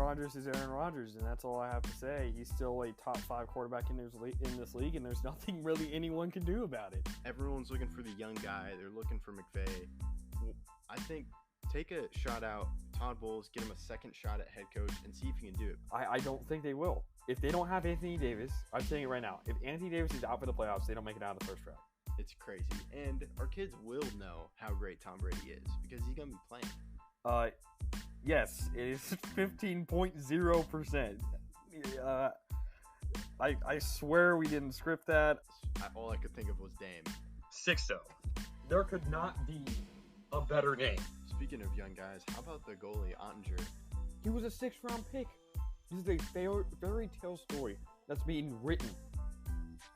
Rodgers is Aaron Rodgers, and that's all I have to say. He's still a top 5 quarterback in this league, and there's nothing really anyone can do about it. Everyone's looking for the young guy. They're looking for McVay. I think take a shot out Todd Bowles, get him a second shot at head coach, and see if he can do it. I don't think they will. If they don't have Anthony Davis, I'm saying it right now. If Anthony Davis is out for the playoffs, they don't make it out of the first round. It's crazy. And our kids will know how great Tom Brady is because he's going to be playing. Yes, it is 15.0%. I swear we didn't script that. All I could think of was Dame. 6-0. There could not be a better name. Speaking of young guys, how about the goalie, Ottinger? He was a 6th-round pick. This is a fairy tale story that's being written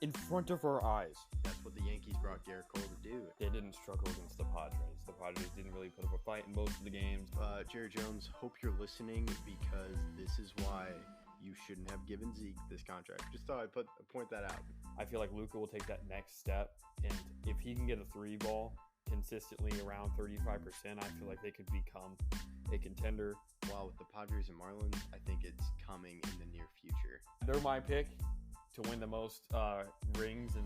in front of our eyes. That's what the Yankees brought Garrett Cole to do. They didn't struggle against the Padres. The Padres didn't really put up a fight in most of the games. Jerry Jones, hope you're listening because this is why you shouldn't have given Zeke this contract. Just thought I'd point that out. I feel like Luka will take that next step, and if he can get a 3 ball consistently around 35%, I feel like they could become a contender. While with the Padres and Marlins, I think it's coming in the near future. They're my pick to win the most rings in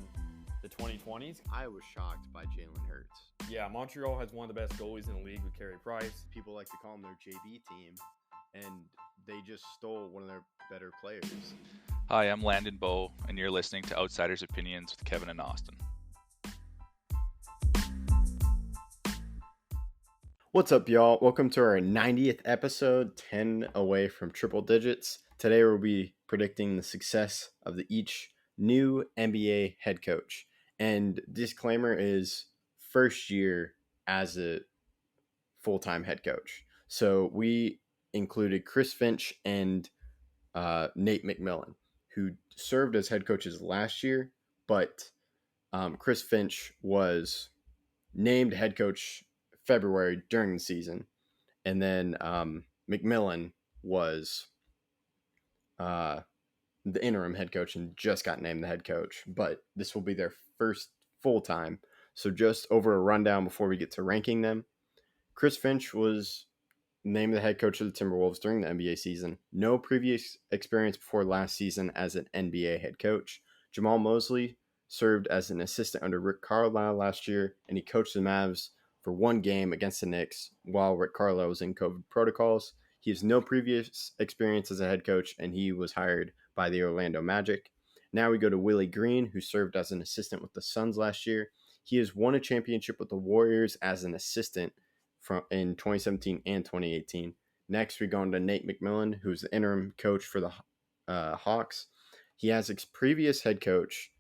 the 2020s. I was shocked by Jalen Hurts. Yeah, Montreal has one of the best goalies in the league with Carey Price. People like to call them their JV team, and they just stole one of their better players. Hi, I'm Landon Bowe, and you're listening to Outsiders Opinions with Kevin and Austin. What's up, y'all? Welcome to our 90th episode, 10 away from triple digits. Today we'll be predicting the success of each new NBA head coach. And disclaimer is first year as a full-time head coach. So we included Chris Finch and Nate McMillan, who served as head coaches last year, but Chris Finch was named head coach February during the season, and then McMillan was the interim head coach and just got named the head coach, but this will be their first full time. So just over a rundown before we get to ranking them. Chris Finch was named the head coach of the Timberwolves during the NBA season. No previous experience before last season as an NBA head coach. Jamal Mosley served as an assistant under Rick Carlisle last year, and he coached the Mavs for one game against the Knicks while Rick Carlisle was in COVID protocols. He has no previous experience as a head coach, and he was hired by the Orlando Magic. Now we go to Willie Green, who served as an assistant with the Suns last year. He has won a championship with the Warriors as an assistant in 2017 and 2018. Next, we go on to Nate McMillan, who's the interim coach for the Hawks. He has previous head coach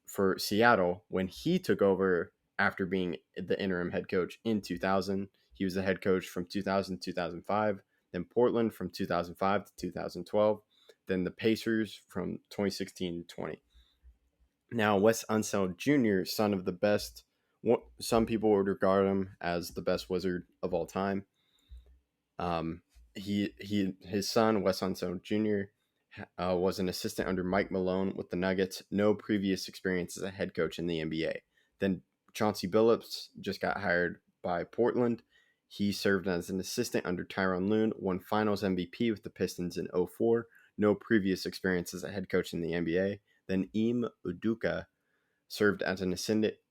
for Seattle when he took over after being the interim head coach in 2000. He was the head coach from 2000 to 2005, then Portland from 2005 to 2012, then the Pacers from 2016 to 20. Now, Wes Unseld Jr., son of the best, some people would regard him as the best Wizard of all time. His son, Wes Unseld Jr., was an assistant under Mike Malone with the Nuggets. No previous experience as a head coach in the NBA. Then Chauncey Billups just got hired by Portland. He served as an assistant under Tyronn Lue, won Finals MVP with the Pistons in 2004. No previous experience as a head coach in the NBA. Then Ime Udoka served as an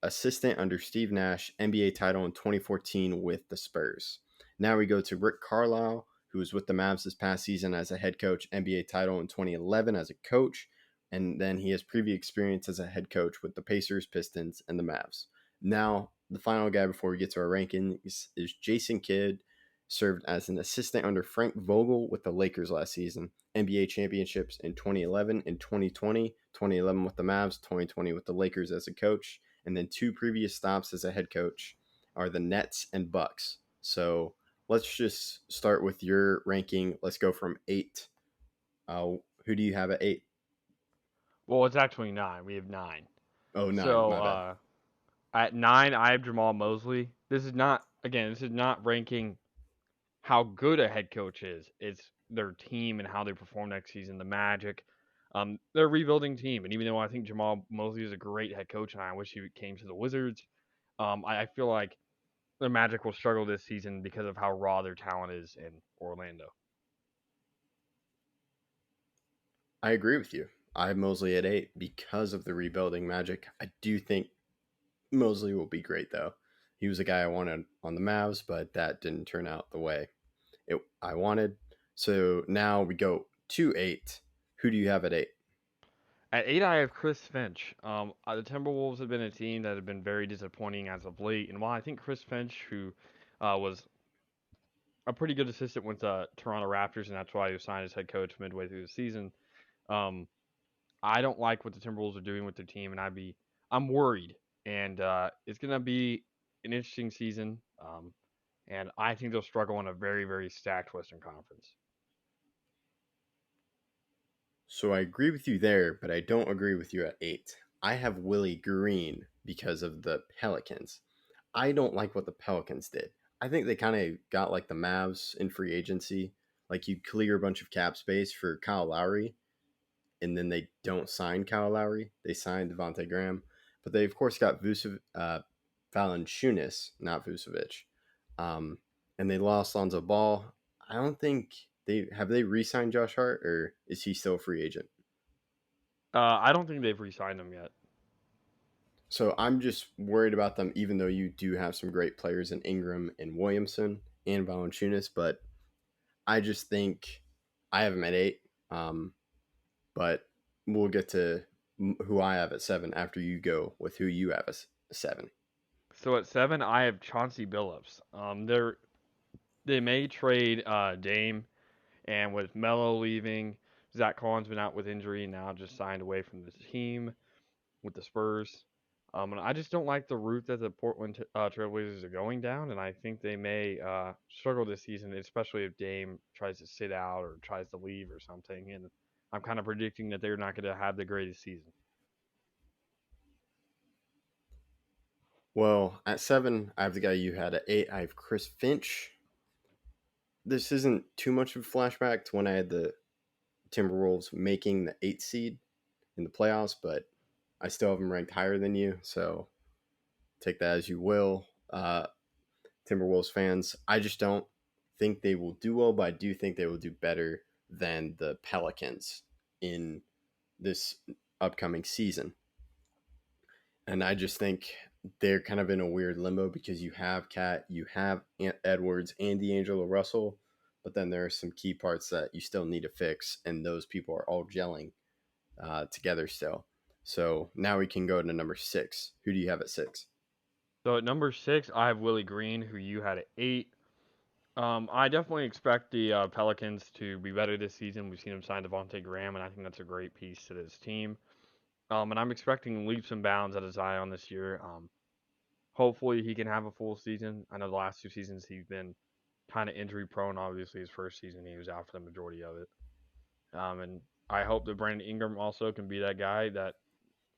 assistant under Steve Nash, NBA title in 2014 with the Spurs. Now we go to Rick Carlisle, who was with the Mavs this past season as a head coach, NBA title in 2011 as a coach, and then he has previous experience as a head coach with the Pacers, Pistons, and the Mavs. Now, the final guy before we get to our rankings is Jason Kidd, served as an assistant under Frank Vogel with the Lakers last season. NBA championships in 2011 and 2020, 2011 with the Mavs, 2020 with the Lakers as a coach, and then 2 previous stops as a head coach are the Nets and Bucks. So let's just start with your ranking. Let's go from 8. Who do you have at 8? Well, it's actually 9. We have 9. Oh, 9. So, at 9, I have Jamal Mosley. This is not ranking how good a head coach is. It's their team and how they perform next season. The Magic, they're a rebuilding team. And even though I think Jamal Mosley is a great head coach, and I wish he came to the Wizards, I feel like the Magic will struggle this season because of how raw their talent is in Orlando. I agree with you. I have Mosley at 8 because of the rebuilding magic. I do think Mosley will be great, though. He was a guy I wanted on the Mavs, but that didn't turn out the way I wanted. So now we go to 8. Who do you have at 8? At 8, I have Chris Finch. The Timberwolves have been a team that have been very disappointing as of late, and while I think Chris Finch, who was a pretty good assistant with the Toronto Raptors, and that's why he was signed as head coach midway through the season, um, I don't like what the Timberwolves are doing with their team, and I'm worried, and it's gonna be an interesting season, and I think they'll struggle in a very, very stacked Western Conference. So I agree with you there, but I don't agree with you at 8. I have Willie Green because of the Pelicans. I don't like what the Pelicans did. I think they kind of got like the Mavs in free agency. Like you clear a bunch of cap space for Kyle Lowry, and then they don't sign Kyle Lowry. They signed Devontae Graham, but they of course got Valanciunas, not Vucevic, um, and they lost Lonzo Ball. I don't think they re-signed Josh Hart, or is he still a free agent? I don't think they've re-signed him yet. So I'm just worried about them, even though you do have some great players in Ingram and Williamson and Valanciunas, but I just think I have them at 8. But we'll get to who I have at 7 after you go with who you have as 7. So at 7, I have Chauncey Billups. They may trade Dame, and with Melo leaving, Zach Collins been out with injury and now just signed away from the team with the Spurs. And I just don't like the route that the Portland Trailblazers are going down, and I think they may struggle this season, especially if Dame tries to sit out or tries to leave or something. And I'm kind of predicting that they're not going to have the greatest season. Well, at 7, I have the guy you had at 8. I have Chris Finch. This isn't too much of a flashback to when I had the Timberwolves making the 8th seed in the playoffs, but I still have them ranked higher than you, so take that as you will. Timberwolves fans, I just don't think they will do well, but I do think they will do better than the Pelicans in this upcoming season. And I just think they're kind of in a weird limbo because you have Cat, you have Edwards, and D'Angelo Russell, but then there are some key parts that you still need to fix, and those people are all gelling together still. So now we can go to number 6. Who do you have at 6? So at number 6, I have Willie Green, who you had at 8. I definitely expect the Pelicans to be better this season. We've seen them sign Devontae Graham, and I think that's a great piece to this team. And I'm expecting leaps and bounds out of Zion this year. Hopefully he can have a full season. I know the last 2 seasons he's been kind of injury prone. Obviously, his first season he was out for the majority of it. And I hope that Brandon Ingram also can be that guy, that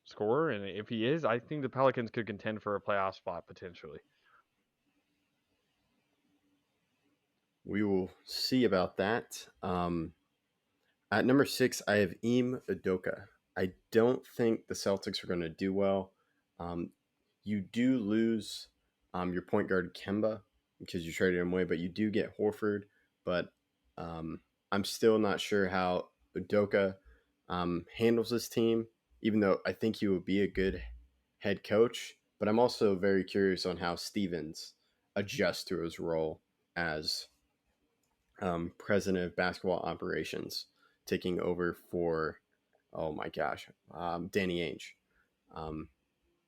scorer. And if he is, I think the Pelicans could contend for a playoff spot potentially. We will see about that. At number 6, I have Ime Udoka. I don't think the Celtics are going to do well. You do lose your point guard Kemba because you traded him away, but you do get Horford. But I'm still not sure how Udoka handles this team, even though I think he would be a good head coach. But I'm also very curious on how Stevens adjusts to his role as president of basketball operations, taking over for, oh my gosh, Danny Ainge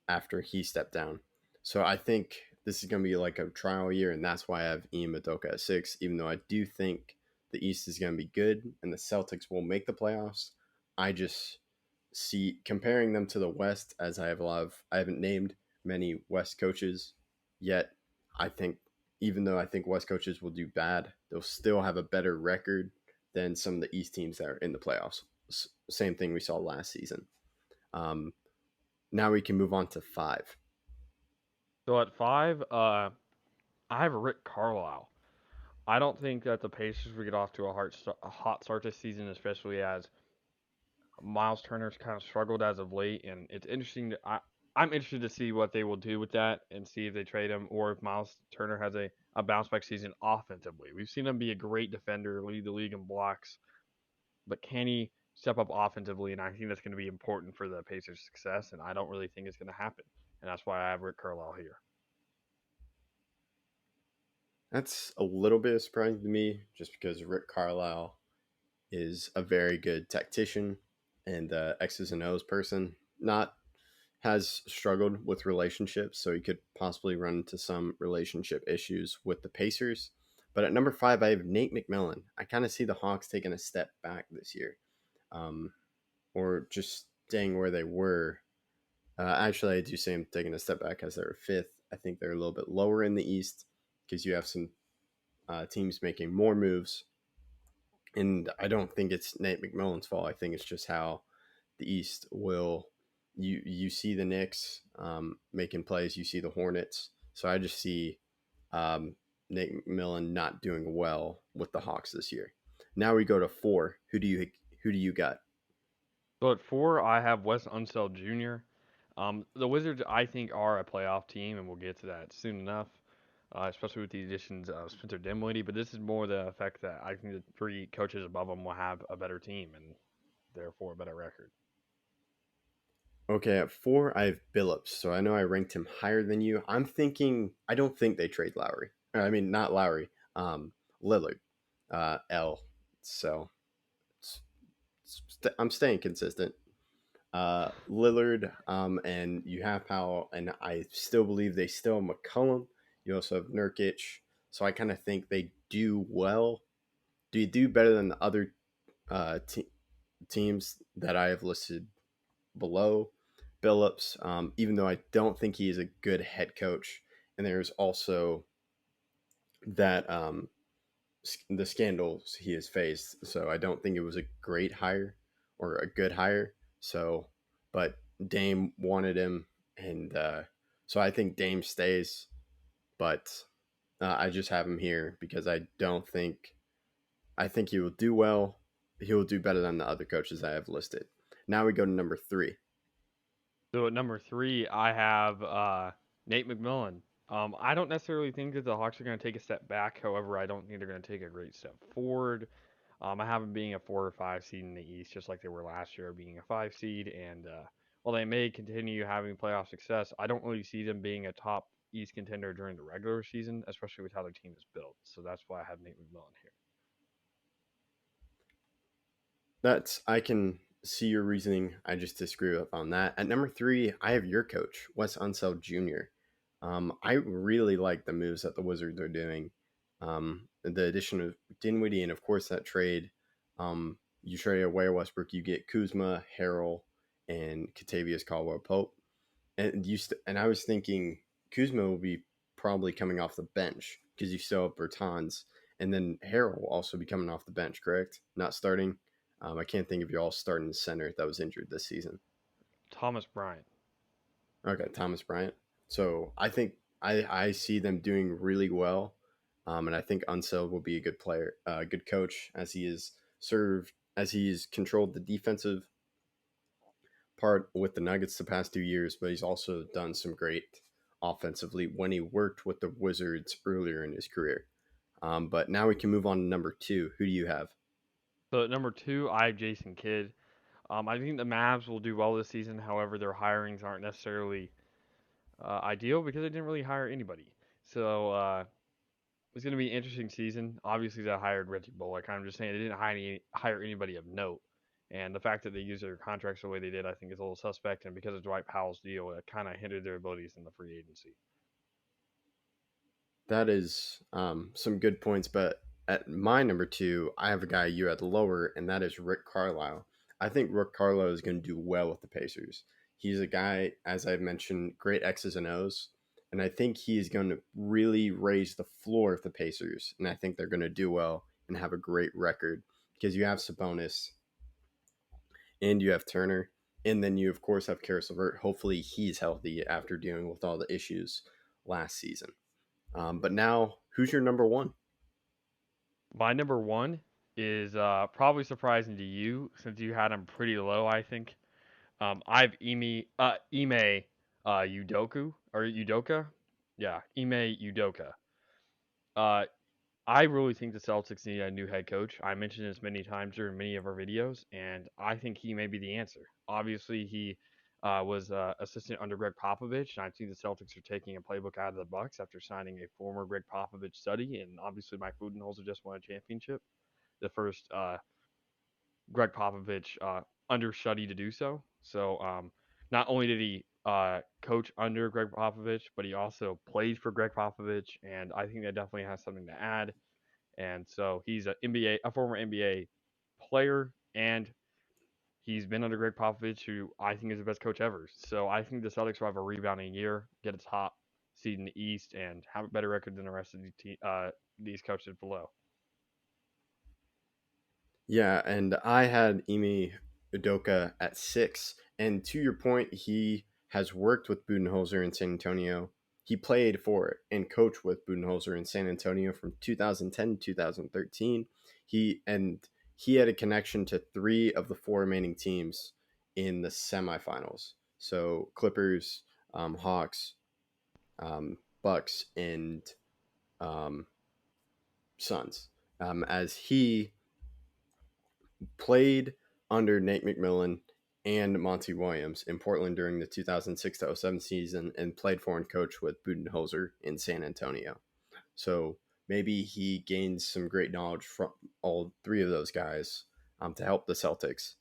after he stepped down. So I think this is going to be like a trial year, and that's why I have Ime Udoka at 6, even though I do think the East is going to be good and the Celtics will make the playoffs. I just see comparing them to the West, as I haven't named many West coaches yet. I think even though I think West coaches will do bad, they'll still have a better record than some of the East teams that are in the playoffs. Same thing we saw last season. Now we can move on to 5. So at 5, I have Rick Carlisle. I don't think that the Pacers will get off to a hot start this season, especially as Miles Turner's kind of struggled as of late, and it's interesting. I'm interested to see what they will do with that and see if they trade him or if Miles Turner has a bounce back season offensively. We've seen him be a great defender, lead the league in blocks, but can he step up offensively, and I think that's going to be important for the Pacers' success. And I don't really think it's going to happen, and that's why I have Rick Carlisle here. That's a little bit surprising to me, just because Rick Carlisle is a very good tactician and X's and O's person. Not has struggled with relationships, so he could possibly run into some relationship issues with the Pacers. But at number 5, I have Nate McMillan. I kind of see the Hawks taking a step back this year, or just staying where they were. Actually, I do see them taking a step back as they're 5th. I think they're a little bit lower in the East because you have some teams making more moves. And I don't think it's Nate McMillan's fault. I think it's just how the East will. You see the Knicks making plays. You see the Hornets. So I just see Nate McMillan not doing well with the Hawks this year. Now we go to 4. Who do you got? So at 4, I have Wes Unseld Jr. The Wizards, I think, are a playoff team, and we'll get to that soon enough, especially with the additions of Spencer Dinwiddie. But this is more the effect that I think the 3 coaches above them will have a better team and therefore a better record. Okay, at 4, I have Billups. So I know I ranked him higher than you. I don't think they trade Lowry. I mean, not Lowry, Lillard, L. So I'm staying consistent. Lillard, and you have Powell, and I still believe they still have McCollum. You also have Nurkic. So I kind of think they do well. Do you do better than the other teams that I have listed below? Billups, even though I don't think he is a good head coach. And there's also that the scandals he has faced. So I don't think it was a great hire or a good hire. So, but Dame wanted him, and so I think Dame stays. But I just have him here because I think he will do well. He will do better than the other coaches I have listed. Now we go to number 3. So at number 3, I have Nate McMillan. I don't necessarily think that the Hawks are going to take a step back. However, I don't think they're going to take a great step forward. I have them being a 4 or 5 seed in the East, just like they were last year, being a 5 seed. And while they may continue having playoff success, I don't really see them being a top East contender during the regular season, especially with how their team is built. So that's why I have Nate McMillan here. I can see your reasoning. I just disagree with on that. At number 3, I have your coach, Wes Unseld Jr. I really like the moves that the Wizards are doing. The addition of Dinwiddie and of course that trade. You trade away Westbrook, you get Kuzma, Harrell, and Kentavious Caldwell-Pope. And I was thinking Kuzma will be probably coming off the bench because you still have Bertans, and then Harrell will also be coming off the bench, correct? Not starting. I can't think of you all starting center that was injured this season. Thomas Bryant. Okay, Thomas Bryant. So I think I see them doing really well, and I think Unseld will be a good player, good coach as he's controlled the defensive part with the Nuggets the past 2 years, but he's also done some great offensively when he worked with the Wizards earlier in his career. But now we can move on to number 2. Who do you have? So at number 2, I have Jason Kidd. I think the Mavs will do well this season. However, their hirings aren't necessarily ideal because they didn't really hire anybody. So it's going to be an interesting season. Obviously, they hired Reggie Bullock. I'm just saying they didn't hire anybody of note. And the fact that they used their contracts the way they did, I think, is a little suspect. And because of Dwight Powell's deal, it kind of hindered their abilities in the free agency. That is some good points, but at my number 2, I have a guy you had lower, and that is Rick Carlisle. I think Rick Carlisle is going to do well with the Pacers. He's a guy, as I've mentioned, great X's and O's, and I think he's going to really raise the floor of the Pacers, and I think they're going to do well and have a great record because you have Sabonis and you have Turner, and then you, of course, have Karis LeVert. Hopefully he's healthy after dealing with all the issues last season. But now, who's your number 1? My number 1 is probably surprising to you since you had him pretty low, I think. I have Ime Udoka or Udoka. Yeah, Ime Udoka. I really think the Celtics need a new head coach. I mentioned this many times during many of our videos, and I think he may be the answer. Obviously, he was assistant under Greg Popovich, and I think the Celtics are taking a playbook out of the Bucks after signing a former Greg Popovich study, and obviously Mike Budenholzer just won a championship, the first Greg Popovich understudy to do so. So not only did he coach under Greg Popovich, but he also played for Greg Popovich, and I think that definitely has something to add. And so he's a former NBA player, and he's been under Greg Popovich, who I think is the best coach ever. So I think the Celtics will have a rebounding year, get a top seed in the East, and have a better record than the rest of these coaches below. Yeah, and I had Ime Udoka at 6. And to your point, he has worked with Budenholzer in San Antonio. He played for and coached with Budenholzer in San Antonio from 2010 to 2013. He had a connection to 3 of the 4 remaining teams in the semifinals. So Clippers, Hawks, Bucks, and um, Suns. As he played under Nate McMillan and Monty Williams in Portland during the 2006 to 07 season and played for and coached with Budenholzer in San Antonio. So maybe he gains some great knowledge from all 3 of those guys to help the Celtics.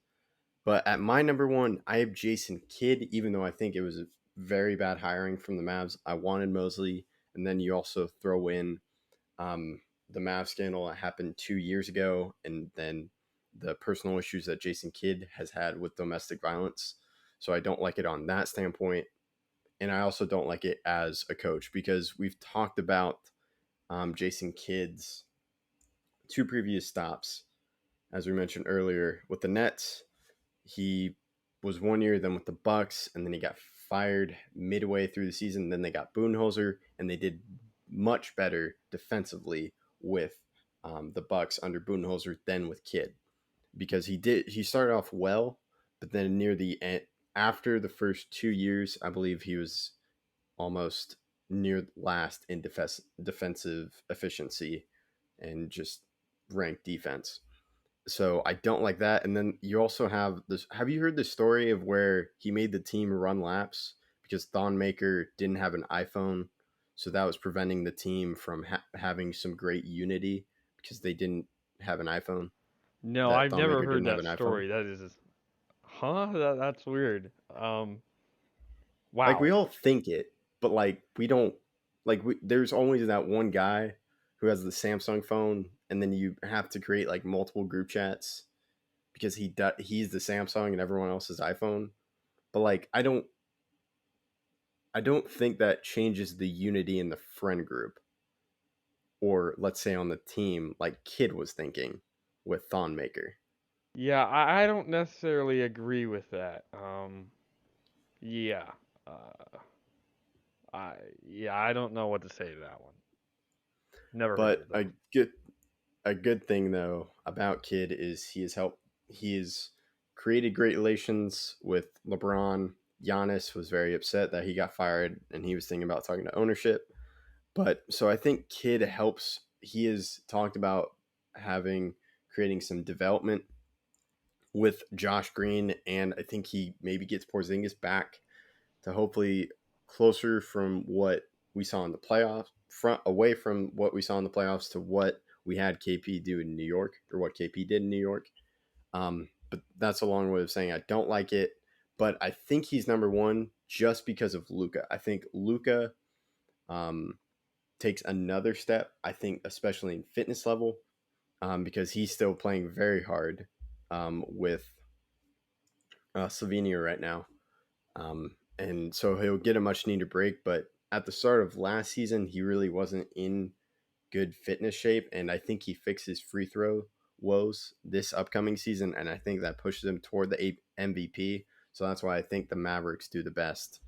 But at my number 1, I have Jason Kidd, even though I think it was a very bad hiring from the Mavs. I wanted Mosley, and then you also throw in the Mavs scandal that happened 2 years ago, and then the personal issues that Jason Kidd has had with domestic violence. So I don't like it on that standpoint. And I also don't like it as a coach because we've talked about Jason Kidd's 2 previous stops. As we mentioned earlier, with the Nets, he was 1 year, then with the Bucks, and then he got fired midway through the season. Then they got Budenholzer, and they did much better defensively with the Bucks under Budenholzer than with Kidd, because he started off well, but then near the end, after the first 2 years, I believe he was almost near last in defensive efficiency and just ranked defense. So I don't like that. And then you also have this. Have you heard the story of where he made the team run laps because Thon Maker didn't have an iPhone, so that was preventing the team from having some great unity because they didn't have an iPhone. No, That I've Thon never Maker heard didn't have that an iPhone. story. That is, huh? That's weird. Like Wow. we all think it, but like we don't. There's always that one guy who has the Samsung phone, and then you have to create like multiple group chats because he's the Samsung and everyone else is iPhone. But like I don't think that changes the unity in the friend group, or let's say on the team, like Kidd was thinking with Thon Maker. Yeah, I don't necessarily agree with that. Yeah. Uh, I don't know what to say to that one. Never heard But of them. a good thing though about Kidd is he has created great relations with LeBron. Giannis was very upset that he got fired and he was thinking about talking to ownership. But so I think Kidd helps. He has talked about creating some development with Josh Green, and I think he maybe gets Porzingis back to hopefully closer from what we saw in the playoffs, away from what we saw in the playoffs to what we had KP do in New York, or what KP did in New York. But that's a long way of saying I don't like it. But I think he's number 1 just because of Luka. I think Luka takes another step. I think especially in fitness level, because he's still playing very hard with Slovenia right now. And so he'll get a much needed break. But at the start of last season, he really wasn't in good fitness shape. And I think he fixes free throw woes this upcoming season. And I think that pushes him toward the MVP. So that's why I think the Mavericks do the best.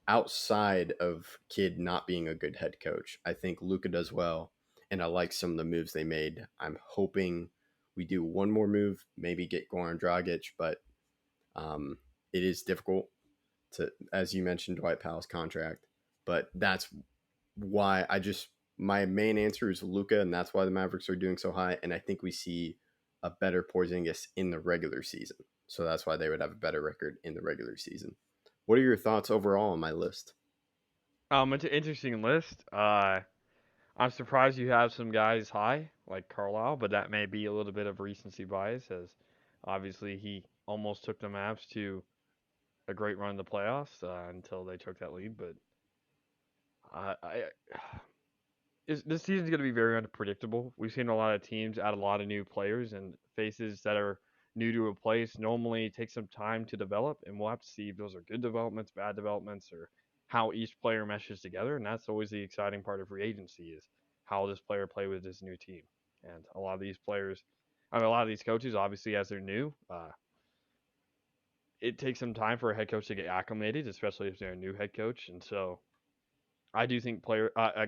Outside of Kidd not being a good head coach, I think Luka does well. And I like some of the moves they made. I'm hoping we do one more move, maybe get Goran Dragic, but it is difficult to, as you mentioned, Dwight Powell's contract. But that's why I just my main answer is Luka, and that's why the Mavericks are doing so high. And I think we see a better Porzingis in the regular season. So that's why they would have a better record in the regular season. What are your thoughts overall on my list? It's an interesting list. I'm surprised you have some guys high like Carlisle, but that may be a little bit of recency bias, as obviously he almost took the Mavs to a great run in the playoffs until they took that lead. But I this season's going to be very unpredictable. We've seen a lot of teams add a lot of new players and faces that are new to a place. Normally, it takes some time to develop, and we'll have to see if those are good developments, bad developments, or how each player meshes together. And that's always the exciting part of free agency is how will this player play with this new team. And a lot of these players, a lot of these coaches, obviously, as they're new, it takes some time for a head coach to get acclimated, especially if they're a new head coach. And so I do think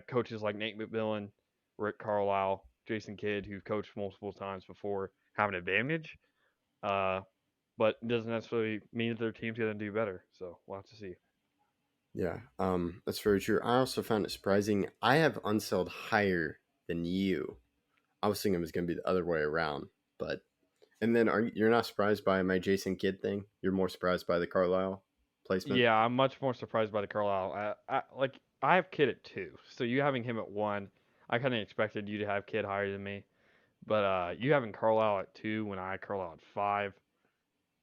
coaches like Nate McMillan, Rick Carlisle, Jason Kidd, who've coached multiple times before, have an advantage. But it doesn't necessarily mean that their team's going to do better. So we'll have to see. Yeah, that's very true. I also found it surprising. I have Unseld higher than you. I was thinking it was going to be the other way around, but and then you're not surprised by my Jason Kidd thing? You're more surprised by the Carlisle placement? Yeah, I'm much more surprised by the Carlisle. I have Kidd at 2, so you having him at 1, I kind of expected you to have Kidd higher than me, but you having Carlisle at 2 when I had Carlisle at 5,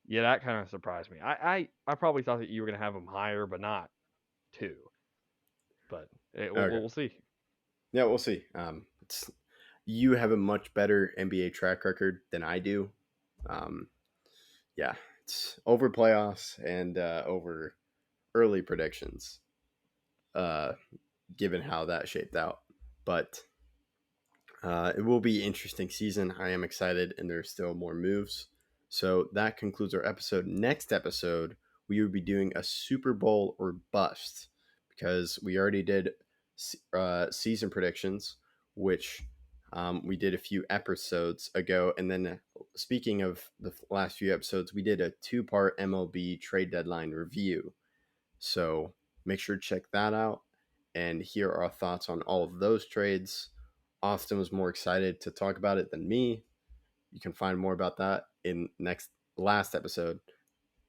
yeah, that kind of surprised me. I probably thought that you were gonna have him higher, but not 2. But we'll see. Yeah, we'll see. You have a much better NBA track record than I do. Yeah, it's over playoffs and over early predictions, given how that shaped out. But it will be an interesting season. I am excited, and there's still more moves. So that concludes our episode. Next episode, we will be doing a Super Bowl or bust because we already did season predictions, which we did a few episodes ago. And then speaking of the last few episodes, we did a 2-part MLB trade deadline review. So make sure to check that out and hear our thoughts on all of those trades. Austin was more excited to talk about it than me. You can find more about that in last episode.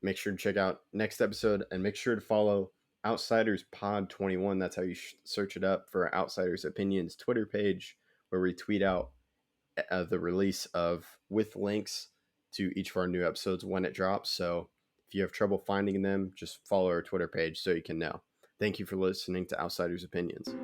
Make sure to check out next episode and make sure to follow Outsiders Pod 21. That's how you search it up for Outsiders Opinions Twitter page, where we tweet out the release with links to each of our new episodes when it drops. So if you have trouble finding them, just follow our Twitter page so you can know. Thank you for listening to Outsiders Opinions.